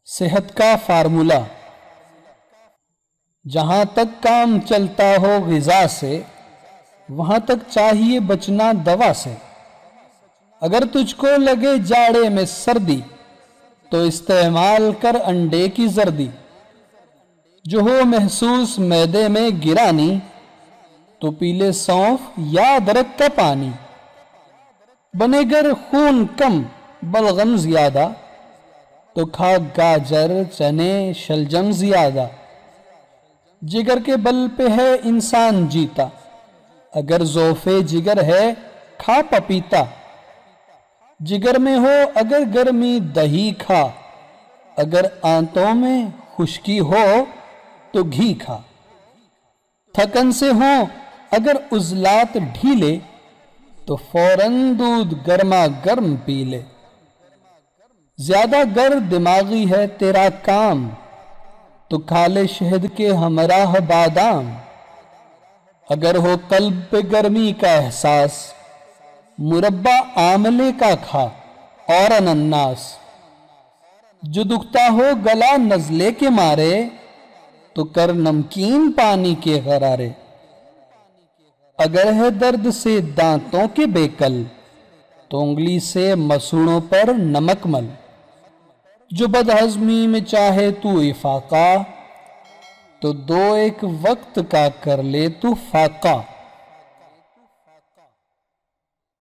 صحت کا فارمولہ۔ جہاں تک کام چلتا ہو غذا سے، وہاں تک چاہیے بچنا دوا سے۔ اگر تجھ کو لگے جاڑے میں سردی، تو استعمال کر انڈے کی زردی۔ جو ہو محسوس معدے میں گرانی، تو پی لے سونف یا ادرک کا پانی۔ بنے گر خون کم بلغم زیادہ، تو کھا گاجر چنے شلجم زیادہ۔ جگر کے بل پہ ہے انسان جیتا، اگر ضعف جگر ہے کھا پپیتا۔ جگر میں ہو اگر گرمی دہی کھا، اگر آنتوں میں خشکی ہو تو گھی کھا۔ تھکن سے ہوں اگر عضلات ڈھیلے، تو فوراً دودھ گرما گرم پی لے۔ زیادہ گر دماغی ہے تیرا کام، تو کھا لے شہد کے ہمراہ بادام۔ اگر ہو قلب پہ گرمی کا احساس، مربع آملے کا کھا اور انناس۔ جو دکھتا ہو گلا نزلے کے مارے، تو کر نمکین پانی کے غرارے۔ اگر ہے درد سے دانتوں کے بیکل، تو انگلی سے مسوڑوں پر نمک مل۔ جو بد ہضمی میں چاہے تو افاقہ، تو دو ایک وقت کا کر لے تو فاقہ۔